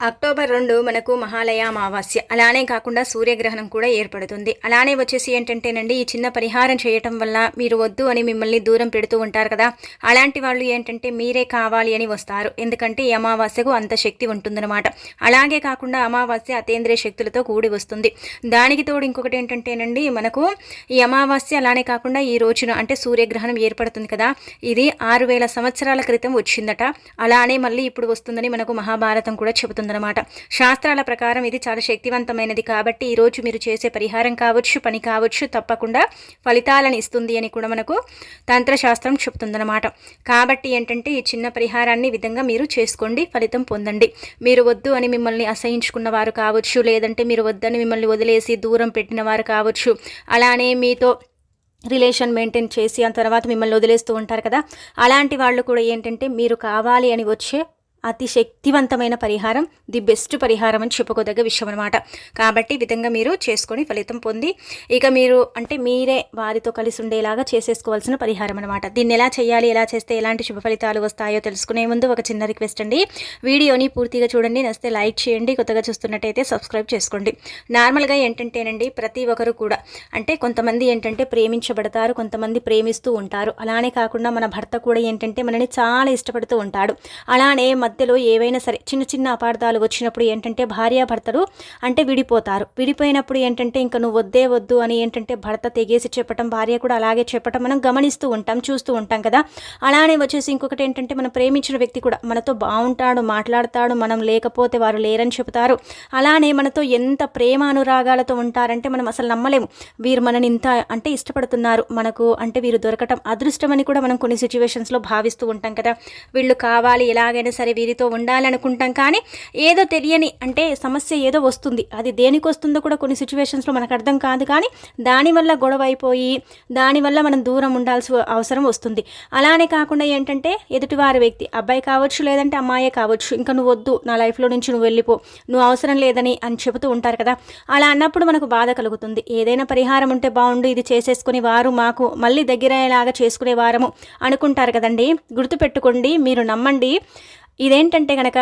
October 2 మనకు మహాలయ అమావాస్య. అలానే కాకుండా సూర్యగ్రహణం కూడా ఏర్పడుతుంది. అలానే వచ్చేసి ఏంటంటేనండి, ఈ చిన్న పరిహారం చేయటం వల్ల మీరు వద్దు అని మిమ్మల్ని దూరం పెడుతూ ఉంటారు కదా! అలాంటి వాళ్ళు ఏంటంటే మీరే కావాలి అని వస్తారు. ఎందుకంటే ఈ అమావాస్యకు అంత శక్తి ఉంటుందన్నమాట. అలాగే కాకుండా అమావాస్య అతీంద్రియ శక్తులతో కూడి వస్తుంది. దానికి తోడు ఇంకొకటి ఏంటంటేనండి, మనకు ఈ అమావాస్య అలానే కాకుండా ఈ రోజున అంటే సూర్యగ్రహణం ఏర్పడుతుంది కదా! ఇది 6000 సంవత్సరాల క్రితం వచ్చిందట. అలానే మళ్ళీ ఇప్పుడు వస్తుందని మనకు మహాభారతం కూడా చెబుతుంది. శాస్త్రాల ప్రకారం ఇది చాలా శక్తివంతమైనది కాబట్టి ఈరోజు మీరు చేసే పరిహారం కావచ్చు, పని కావచ్చు, తప్పకుండా ఫలితాలను ఇస్తుంది అని కూడా మనకు తంత్రశాస్త్రం చెప్తుందన్నమాట. కాబట్టి ఏంటంటే ఈ చిన్న పరిహారాన్ని విధంగా మీరు చేసుకోండి, ఫలితం పొందండి. మీరు వద్దు అని మిమ్మల్ని అసహించుకున్న వారు కావచ్చు, లేదంటే మీరు వద్దని మిమ్మల్ని వదిలేసి దూరం పెట్టిన వారు కావచ్చు, అలానే మీతో రిలేషన్ మెయింటైన్ చేసి ఆ తర్వాత మిమ్మల్ని వదిలేస్తూ ఉంటారు కదా, అలాంటి వాళ్ళు కూడా ఏంటంటే మీరు కావాలి అని వచ్చే అతి శక్తివంతమైన పరిహారం, ది బెస్ట్ పరిహారం అని చెప్పుకోదగ్గ విషయం అనమాట. కాబట్టి విధంగా మీరు చేసుకొని ఫలితం పొంది ఇక మీరు అంటే మీరే వారితో కలిసి ఉండేలాగా చేసేసుకోవాల్సిన పరిహారం అనమాట. దీన్ని ఎలా చేయాలి, ఎలా చేస్తే ఎలాంటి శుభ ఫలితాలు వస్తాయో తెలుసుకునే ముందు ఒక చిన్న రిక్వెస్ట్ అండి, వీడియోని పూర్తిగా చూడండి, నచ్చితే లైక్ చేయండి, కొత్తగా చూస్తున్నట్టయితే సబ్స్క్రైబ్ చేసుకోండి. నార్మల్గా ఏంటంటేనండి, ప్రతి ఒక్కరు కూడా అంటే కొంతమంది ఏంటంటే ప్రేమించబడతారు, కొంతమంది ప్రేమిస్తూ ఉంటారు. అలానే కాకుండా మన భర్త కూడా ఏంటంటే మనని చాలా ఇష్టపడుతూ ఉంటాడు. అలానే మధ్యలో ఏవైనా సరే చిన్న చిన్న అపార్థాలు వచ్చినప్పుడు ఏంటంటే భార్యాభర్తలు అంటే విడిపోతారు. విడిపోయినప్పుడు ఏంటంటే ఇంకా నువ్వు వద్దే వద్దు అని ఏంటంటే భర్త తెగేసి చెప్పటం, భార్య కూడా అలాగే చెప్పటం మనం గమనిస్తూ ఉంటాం, చూస్తూ ఉంటాం కదా. అలానే వచ్చేసి ఇంకొకటి ఏంటంటే మనం ప్రేమించిన వ్యక్తి కూడా మనతో బాగుంటాడు, మాట్లాడతాడు, మనం లేకపోతే వారు లేరని చెబుతారు. అలానే మనతో ఎంత ప్రేమ అనురాగాలతో ఉంటారంటే మనం అసలు నమ్మలేము, వీరు మనని ఇంత అంటే ఇష్టపడుతున్నారు, మనకు అంటే వీరు దొరకటం అదృష్టం అని కూడా మనం కొన్ని సిచ్యువేషన్స్లో భావిస్తూ ఉంటాం కదా. వీళ్ళు కావాలి, ఎలాగైనా సరే వీరితో ఉండాలనుకుంటాం, కానీ ఏదో తెలియని అంటే సమస్య ఏదో వస్తుంది. అది దేనికి వస్తుందో కూడా కొన్ని సిచ్యువేషన్స్లో మనకు అర్థం కాదు, కానీ దానివల్ల గొడవ అయిపోయి దానివల్ల మనం దూరం ఉండాల్సిన అవసరం వస్తుంది. అలానే కాకుండా ఏంటంటే ఎదుటివారి వ్యక్తి అబ్బాయి కావచ్చు, లేదంటే అమ్మాయే కావచ్చు, ఇంకా నువ్వు వద్దు, నా లైఫ్లో నుంచి నువ్వు వెళ్ళిపో, నువ్వు అవసరం లేదని అని చెబుతూ ఉంటారు కదా. అలా అన్నప్పుడు మనకు బాధ కలుగుతుంది. ఏదైనా పరిహారం ఉంటే బాగుండు, ఇది చేసేసుకుని వారు మాకు మళ్ళీ దగ్గరయ్యేలాగా చేసుకునే వారము అనుకుంటారు కదండి. గుర్తుపెట్టుకోండి, మీరు నమ్మండి, ఇదేంటంటే కనుక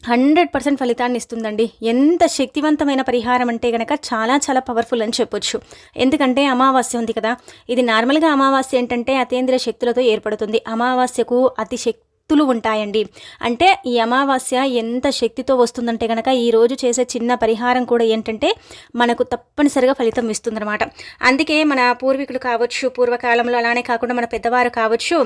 100% ఫలితాన్ని ఇస్తుందండి. ఎంత శక్తివంతమైన పరిహారం అంటే కనుక చాలా చాలా పవర్ఫుల్ అని చెప్పొచ్చు. ఎందుకంటే అమావాస్య ఉంది కదా, ఇది నార్మల్గా అమావాస్య ఏంటంటే అతీంద్రియ శక్తులతో ఏర్పడుతుంది. అమావాస్యకు అతి శక్తులు ఉంటాయండి. అంటే ఈ అమావాస్య ఎంత శక్తితో వస్తుందంటే కనుక ఈరోజు చేసే చిన్న పరిహారం కూడా ఏంటంటే మనకు తప్పనిసరిగా ఫలితం ఇస్తుందన్నమాట. అందుకే మన పూర్వీకులు కావచ్చు, పూర్వకాలంలో అలానే కాకుండా మన పెద్దవారు కావచ్చు,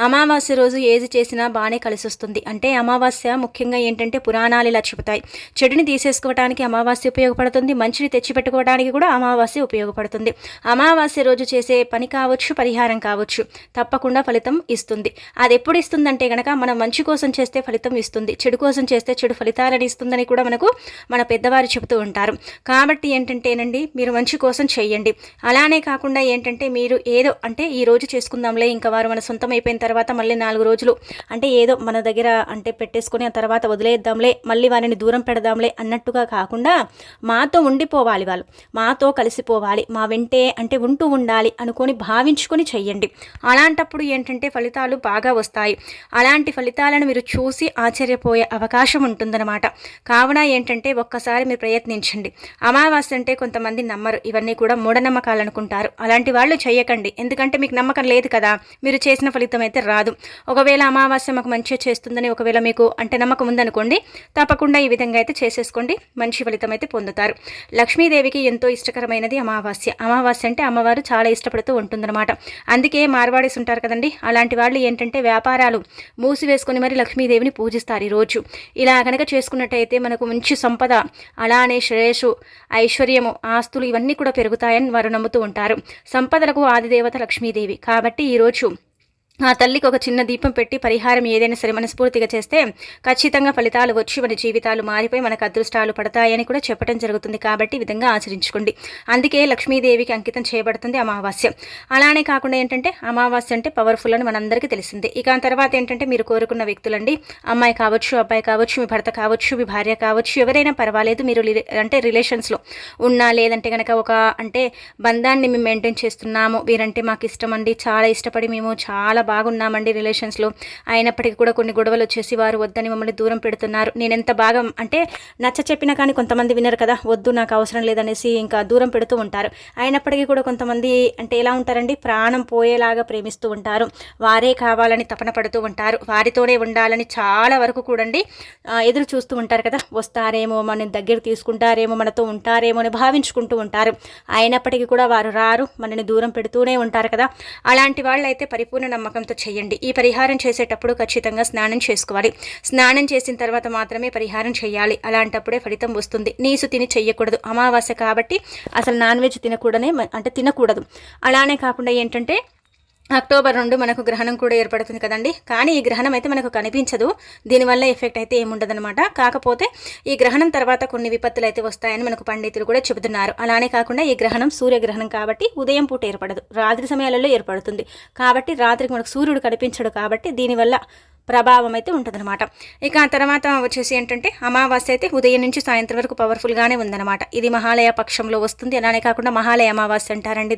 అమావాస్య రోజు ఏది చేసినా బాగానే కలిసి వస్తుంది. అంటే అమావాస్య ముఖ్యంగా ఏంటంటే పురాణాలు ఇలా చెబుతాయి, చెడుని తీసేసుకోవడానికి అమావాస్య ఉపయోగపడుతుంది, మంచిని తెచ్చిపెట్టుకోవడానికి కూడా అమావాస్య ఉపయోగపడుతుంది. అమావాస్య రోజు చేసే పని కావచ్చు, పరిహారం కావచ్చు, తప్పకుండా ఫలితం ఇస్తుంది. అది ఎప్పుడు ఇస్తుందంటే కనుక మనం మంచి కోసం చేస్తే ఫలితం ఇస్తుంది, చెడు కోసం చేస్తే చెడు ఫలితాలను ఇస్తుందని కూడా మనకు మన పెద్దవారు చెబుతూ ఉంటారు. కాబట్టి ఏంటంటేనండి, మీరు మంచి కోసం చేయండి. అలానే కాకుండా ఏంటంటే మీరు ఏదో అంటే ఈ రోజు చేసుకుందాంలే, ఇంకా వారు మన సొంతం అయిపోయిన తర్వాత మళ్ళీ 4 రోజులు అంటే ఏదో మన దగ్గర అంటే పెట్టేసుకొని ఆ తర్వాత వదిలేద్దాంలే, మళ్ళీ వారిని దూరం పెడదాంలే అన్నట్టుగా కాకుండా మాతో ఉండిపోవాలి, వాళ్ళు మాతో కలిసిపోవాలి, మా వెంటే అంటే ఉంటూ ఉండాలి అనుకొని భావించుకొని చెయ్యండి. అలాంటప్పుడు ఏంటంటే ఫలితాలు బాగా వస్తాయి. అలాంటి ఫలితాలను మీరు చూసి ఆశ్చర్యపోయే అవకాశం ఉంటుందన్నమాట. కావున ఏంటంటే ఒక్కసారి మీరు ప్రయత్నించండి. అమావాస్య అంటే కొంతమంది నమ్మరు, ఇవన్నీ కూడా మూఢనమ్మకాలు అనుకుంటారు. అలాంటి వాళ్ళు చేయకండి, ఎందుకంటే మీకు నమ్మకం లేదు కదా, మీరు చేసిన ఫలితం అయితే రాదు. ఒకవేళ అమావాస్య మాకు మంచిగా చేస్తుందని ఒకవేళ మీకు అంటే నమ్మకం ఉందనుకోండి, తప్పకుండా ఈ విధంగా అయితే చేసేసుకోండి, మంచి ఫలితం అయితే పొందుతారు. లక్ష్మీదేవికి ఎంతో ఇష్టకరమైనది అమావాస్య. అమావాస్య అంటే అమ్మవారు చాలా ఇష్టపడుతూ ఉంటుందన్నమాట. అందుకే మార్వాడీస్ ఉంటారు కదండి, అలాంటి వాళ్ళు ఏంటంటే వ్యాపారాలు మూసివేసుకొని మరి లక్ష్మీదేవిని పూజిస్తారు ఈరోజు. ఇలా కనుక చేసుకున్నట్టయితే మనకు మంచి సంపద, అలానే శ్రేయస్సు, ఐశ్వర్యము, ఆస్తులు ఇవన్నీ కూడా పెరుగుతాయని వారు నమ్ముతూ ఉంటారు. సంపదలకు ఆదిదేవత లక్ష్మీదేవి. కాబట్టి ఈరోజు ఆ తల్లికి ఒక చిన్న దీపం పెట్టి పరిహారం ఏదైనా సరే మనస్ఫూర్తిగా చేస్తే ఖచ్చితంగా ఫలితాలు వచ్చి మన జీవితాలు మారిపోయి మనకు అదృష్టాలు పడతాయని కూడా చెప్పడం జరుగుతుంది. కాబట్టి ఈ విధంగా ఆచరించుకోండి. అందుకే లక్ష్మీదేవికి అంకితం చేయబడుతుంది అమావాస్య. అలానే కాకుండా ఏంటంటే అమావాస్య అంటే పవర్ఫుల్ అని మనందరికీ తెలిసిందే. ఇక ఆ తర్వాత ఏంటంటే మీరు కోరుకున్న వ్యక్తులండి, అమ్మాయి కావచ్చు, అబ్బాయి కావచ్చు, మీ భర్త కావచ్చు, మీ భార్య కావచ్చు, ఎవరైనా పర్వాలేదు, మీరు అంటే రిలేషన్స్లో ఉన్నా లేదంటే కనుక ఒక అంటే బంధాన్ని మేము మెయింటైన్ చేస్తున్నాము, వీరంటే మాకు ఇష్టం అండి, చాలా ఇష్టపడి మేము చాలా బాగున్నామండి రిలేషన్స్లో, అయినప్పటికీ కూడా కొన్ని గొడవలు వచ్చేసి వారు వద్దని మమ్మల్ని దూరం పెడుతున్నారు. నేను ఎంత బాగా అంటే నచ్చ చెప్పినా కానీ కొంతమంది వినరు కదా, వద్దు నాకు అవసరం లేదనేసి ఇంకా దూరం పెడుతూ ఉంటారు. అయినప్పటికీ కూడా కొంతమంది అంటే ఎలా ఉంటారండి, ప్రాణం పోయేలాగా ప్రేమిస్తూ ఉంటారు, వారే కావాలని తపన పడుతూ ఉంటారు, వారితోనే ఉండాలని చాలా వరకు కూడండి ఎదురు చూస్తూ ఉంటారు కదా, వస్తారేమో మన దగ్గర తీసుకుంటారేమో మనతో ఉంటారేమో అని భావించుకుంటూ ఉంటారు. అయినప్పటికీ కూడా వారు రారు, మనని దూరం పెడుతూనే ఉంటారు కదా. అలాంటి వాళ్ళు అయితే పరిపూర్ణ నమ్మకంతో చేయండి. ఈ పరిహారం చేసేటప్పుడు ఖచ్చితంగా స్నానం చేసుకోవాలి. స్నానం చేసిన తర్వాత మాత్రమే పరిహారం చేయాలి. అలాంటప్పుడే ఫలితం వస్తుంది. నీసు తిని చెయ్యకూడదు, అమావాస్య కాబట్టి అసలు నాన్ వెజ్ తినకూడదు. అలానే కాకుండా ఏంటంటే అక్టోబర్ 2 మనకు గ్రహణం కూడా ఏర్పడుతుంది కదండి. కానీ ఈ గ్రహణం అయితే మనకు కనిపించదు, దీనివల్ల ఎఫెక్ట్ అయితే ఏముండదనమాట. కాకపోతే ఈ గ్రహణం తర్వాత కొన్ని విపత్తులు అయితే వస్తాయని మనకు పండితులు కూడా చెబుతున్నారు. అలానే కాకుండా ఈ గ్రహణం సూర్యగ్రహణం కాబట్టి ఉదయం పూట ఏర్పడదు, రాత్రి సమయాలలో ఏర్పడుతుంది. కాబట్టి రాత్రికి మనకు సూర్యుడు కనిపించడు, కాబట్టి దీనివల్ల ప్రభావం అయితే ఉంటుందన్నమాట. ఇక ఆ తర్వాత వచ్చేసి ఏంటంటే అమావాస్య అయితే ఉదయం నుంచి సాయంత్రం వరకు పవర్ఫుల్గానే ఉందన్నమాట. ఇది మహాలయ పక్షంలో వస్తుంది. అలానే కాకుండా మహాలయ అమావాస్య అంటారండి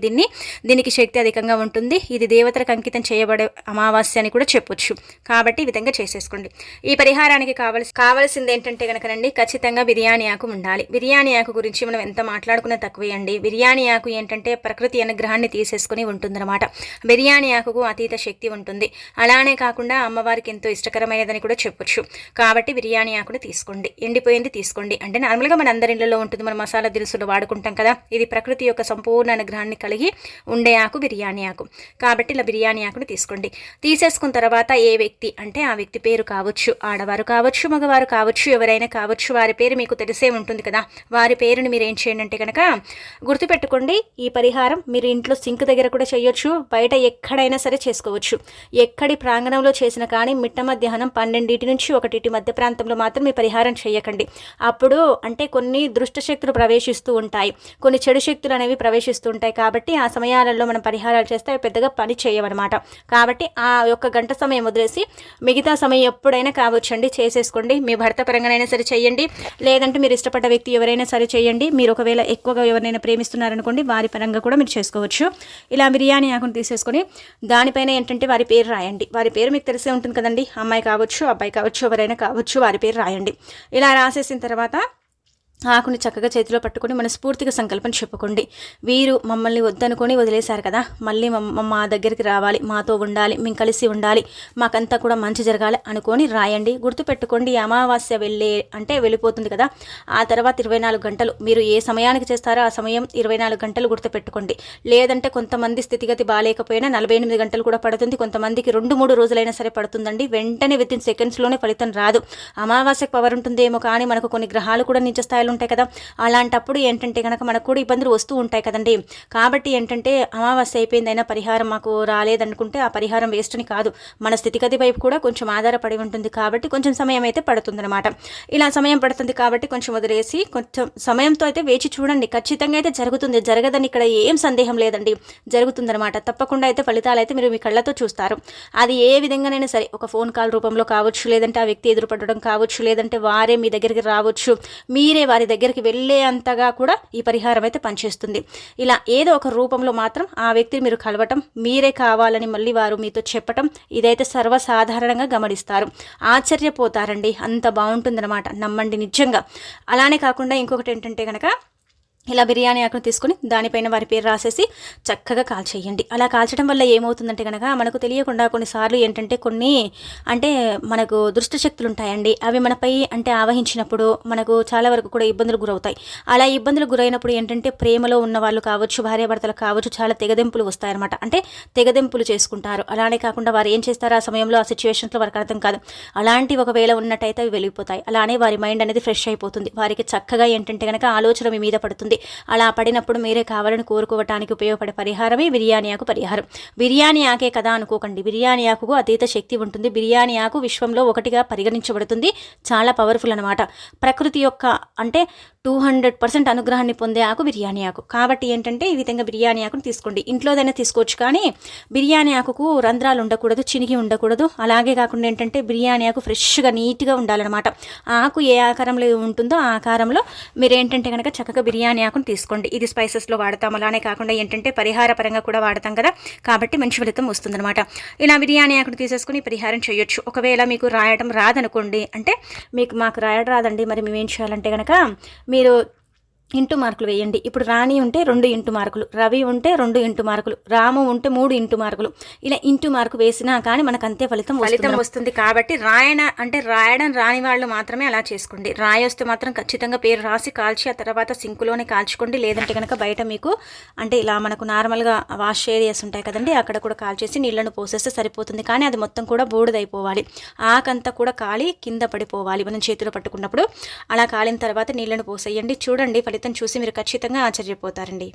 దీనికి శక్తి అధికంగా ఉంటుంది. ఇది దేవతలకు అంకితం చేయబడే అమావాస్య అని కూడా చెప్పొచ్చు. కాబట్టి ఈ విధంగా చేసేసుకోండి. ఈ పరిహారానికి కావాల్సింది ఏంటంటే కనుకనండి, ఖచ్చితంగా బిర్యానీ ఆకు ఉండాలి. బిర్యానీ ఆకు గురించి మనం ఎంత మాట్లాడుకున్నా తక్కువే అండి. బిర్యానీ ఆకు ఏంటంటే ప్రకృతి అనుగ్రహాన్ని తీసేసుకుని ఉంటుందన్నమాట. బిర్యానీ ఆకుకు అతీత శక్తి ఉంటుంది. అలానే కాకుండా అమ్మవారికి ఎంతో ఇష్టకరమైనదని కూడా చెప్పొచ్చు. కాబట్టి బిర్యానీ ఆకుని తీసుకోండి, ఎండిపోయింది తీసుకోండి. అంటే నార్మల్గా మన అందరి ఇళ్లలో ఉంటుంది, మన మసాలా దినుసులు వాడుకుంటాం కదా. ఇది ప్రకృతి యొక్క సంపూర్ణ అనుగ్రహాన్ని కలిగి ఉండే ఆకు బిర్యానీ ఆకు. కాబట్టి ఇలా బిర్యానీ ఆకుని తీసుకోండి. తీసేసుకున్న తర్వాత ఏ వ్యక్తి అంటే ఆ వ్యక్తి పేరు కావచ్చు, ఆడవారు కావచ్చు, మగవారు కావచ్చు, ఎవరైనా కావచ్చు, వారి పేరు మీకు తెలిసే ఉంటుంది కదా. వారి పేరుని మీరు ఏం చేయండి అంటే కనుక గుర్తుపెట్టుకోండి. ఈ పరిహారం మీరు ఇంట్లో సింక్ దగ్గర కూడా చేయొచ్చు, బయట ఎక్కడైనా సరే చేసుకోవచ్చు. ఎక్కడి ప్రాంగణంలో చేసిన కానీ మిట్ట మధ్యాహ్నం 12 నుంచి 1 మధ్య ప్రాంతంలో మాత్రం ఈ పరిహారం చేయకండి. అప్పుడు అంటే కొన్ని దుష్ట శక్తులు ప్రవేశిస్తూ ఉంటాయి, కొన్ని చెడు శక్తులు అనేవి ప్రవేశిస్తూ ఉంటాయి. కాబట్టి ఆ సమయాలలో మనం పరిహారాలు చేస్తే అవి పెద్దగా పని చేయవన్నమాట. కాబట్టి ఆ యొక్క గంట సమయం వదిలేసి మిగతా సమయం ఎప్పుడైనా కావచ్చండి చేసేసుకోండి. మీ భర్త పరంగానైనా సరే చేయండి, లేదంటే మీరు ఇష్టపడ్డ వ్యక్తి ఎవరైనా సరే చేయండి. మీరు ఒకవేళ ఎక్కువగా ఎవరైనా ప్రేమిస్తున్నారనుకోండి, వారి పరంగా కూడా మీరు చేసుకోవచ్చు. ఇలా బిర్యానీ ఆకును తీసేసుకొని దానిపైన ఏంటంటే వారి పేరు రాయండి. వారి పేరు మీకు తెలిసే ఉంటుంది కదండి, అమ్మాయి కావచ్చు, అబ్బాయి కావచ్చు, ఎవరైనా కావచ్చు, వారి పేరు రాయండి. ఇలా రాసేసిన తర్వాత ఆకుని చక్కగా చేతిలో పట్టుకొని మనస్ఫూర్తిగా సంకల్పం చెప్పుకోండి. వీరు మమ్మల్ని వద్దనుకొని వదిలేశారు కదా, మళ్ళీ మా దగ్గరికి రావాలి, మాతో ఉండాలి, మేము కలిసి ఉండాలి, మాకంతా కూడా మంచి జరగాలి అనుకొని రాయండి. గుర్తుపెట్టుకోండి, అమావాస్య వెళ్ళిపోతుంది కదా, ఆ తర్వాత 24 గంటలు మీరు ఏ సమయానికి చేస్తారో ఆ సమయం 24 గంటలు గుర్తుపెట్టుకోండి. లేదంటే కొంతమంది స్థితిగతి బాగాలేకపోయినా 48 గంటలు కూడా పడుతుంది, కొంతమందికి 2-3 రోజులైనా సరే పడుతుందండి. వెంటనే వితిన్ సెకండ్స్లోనే ఫలితం రాదు. అమావాస్యకు పవర్ ఉంటుందేమో కానీ మనకు కొన్ని గ్రహాలు కూడా నీచ స్థాయిలో ఉంటాయి కదా. అలాంటప్పుడు ఏంటంటే కనుక మనకు కూడా ఇబ్బందులు వస్తూ ఉంటాయి కదండి. కాబట్టి ఏంటంటే అమావాస్య అయిపోయిందైనా పరిహారం మాకు రాలేదనుకుంటే ఆ పరిహారం వేస్ట్ అని కాదు, మన స్థితిగతి వైపు కూడా కొంచెం ఆధారపడి ఉంటుంది. కాబట్టి కొంచెం సమయం అయితే పడుతుందన్నమాట. ఇలా సమయం పడుతుంది కాబట్టి కొంచెం వదిలేసి కొంచెం సమయంతో అయితే వేచి చూడండి. ఖచ్చితంగా అయితే జరుగుతుంది, జరగదని ఇక్కడ ఏం సందేహం లేదండి, జరుగుతుందన్నమాట. తప్పకుండా అయితే ఫలితాలు అయితే మీరు మీ కళ్ళతో చూస్తారు. అది ఏ విధంగానైనా సరే, ఒక ఫోన్ కాల్ రూపంలో కావచ్చు, లేదంటే ఆ వ్యక్తి ఎదురుపడడం కావచ్చు, లేదంటే వారే మీ దగ్గరికి రావచ్చు, మీరే వారి దగ్గరికి వెళ్ళే అంతగా కూడా ఈ పరిహారం అయితే పనిచేస్తుంది. ఇలా ఏదో ఒక రూపంలో మాత్రం ఆ వ్యక్తిని మీరు కలవటం, మీరే కావాలని మళ్ళీ వారు మీతో చెప్పటం, ఇదైతే సర్వసాధారణంగా గమనిస్తారు, ఆశ్చర్యపోతారండి. అంత బాగుంటుందన్నమాట, నమ్మండి నిజంగా. అలానే కాకుండా ఇంకొకటి ఏంటంటే కనుక ఇలా బిర్యానీ ఆకును తీసుకొని దానిపైన వారి పేరు రాసేసి చక్కగా కాల్చేయండి. అలా కాల్చడం వల్ల ఏమవుతుందంటే కనుక మనకు తెలియకుండా కొన్నిసార్లు ఏంటంటే మనకు దుష్ట శక్తులు ఉంటాయండి, అవి మనపై ఆవహించినప్పుడు మనకు చాలా వరకు కూడా ఇబ్బందులు గురవుతాయి. అలా ఇబ్బందులు గురైనప్పుడు ఏంటంటే ప్రేమలో ఉన్న వాళ్ళు కావచ్చు, భార్యాభర్తలు కావచ్చు, చాలా తెగదెంపులు వస్తాయన్నమాట. తెగదెంపులు చేసుకుంటారు. అలానే కాకుండా వారు ఏం చేస్తారో ఆ సమయంలో ఆ సిచ్యువేషన్స్లో వారికి అర్థం కాదు. అలాంటి ఒకవేళ ఉన్నట్టయితే అవి వెళ్ళిపోతాయి. అలానే వారి మైండ్ అనేది ఫ్రెష్ అయిపోతుంది. వారికి చక్కగా ఏంటంటే కనుక ఆలోచన మీ మీద పడుతుంది. అలా పడినప్పుడు మీరే కావాలని కోరుకోవటానికి ఉపయోగపడే పరిహారమే బిర్యానీ ఆకు పరిహారం. బిర్యానీ ఆకే కదా అనుకోకండి, బిర్యానీ ఆకుకు అతీత శక్తి ఉంటుంది. బిర్యానీ ఆకు విశ్వంలో ఒకటిగా పరిగణించబడుతుంది, చాలా పవర్ఫుల్ అనమాట. ప్రకృతి యొక్క 200% అనుగ్రహాన్ని పొందే ఆకు బిర్యానీ ఆకు. కాబట్టి ఏంటంటే ఈ విధంగా బిర్యానీ ఆకును తీసుకోండి. ఇంట్లోదైనా తీసుకోవచ్చు, కానీ బిర్యానీ ఆకుకు రంధ్రాలు ఉండకూడదు, చినిగి ఉండకూడదు. అలాగే కాకుండా ఏంటంటే బిర్యానీ ఆకు ఫ్రెష్గా నీట్గా ఉండాలన్నమాట. ఆకు ఏ ఆకారంలో ఉంటుందో ఆ ఆకారంలో మీరు ఏంటంటే కనుక చక్కగా బిర్యానీ ఆకును తీసుకోండి. ఇది స్పైసెస్లో వాడతాం, అలానే కాకుండా ఏంటంటే పరిహార పరంగా కూడా వాడతాం కదా, కాబట్టి మంచి ఫలితం వస్తుందన్నమాట. ఇలా బిర్యానీ ఆకును తీసేసుకుని పరిహారం చేయొచ్చు. ఒకవేళ మీకు రాయడం రాదనుకోండి, అంటే మాకు రాయడం రాదండి, మరి మేము ఏం చేయాలంటే కనుక మీరు ఇంటూ మార్కులు వేయండి. ఇప్పుడు రాణి ఉంటే 2 ఇంటూ మార్కులు, రవి ఉంటే 2 ఇంటూ మార్కులు, రాము ఉంటే 3 ఇంటూ మార్కులు. ఇలా ఇంటూ మార్కు వేసినా కానీ మనకు అంతే ఫలితం వస్తుంది. కాబట్టి రాయడం రాని వాళ్ళు మాత్రమే అలా చేసుకోండి. రాయొస్తే మాత్రం ఖచ్చితంగా పేరు రాసి కాల్చి ఆ తర్వాత సింకులోనే కాల్చుకోండి. లేదంటే కనుక బయట మీకు అంటే ఇలా మనకు నార్మల్గా వాష్ ఏరియాస్ ఉంటాయి కదండి, అక్కడ కూడా కాల్చేసి నీళ్లను పోసేస్తే సరిపోతుంది. కానీ అది మొత్తం కూడా బూడిదైపోవాలి, ఆకంతా కూడా కాలి కింద పడిపోవాలి మనం చేతిలో పట్టుకున్నప్పుడు. అలా కాలిన తర్వాత నీళ్లను పోసేయండి. చూడండి, ఫలితం చూసి మీరు ఖచ్చితంగా ఆశ్చర్యపోతారండి.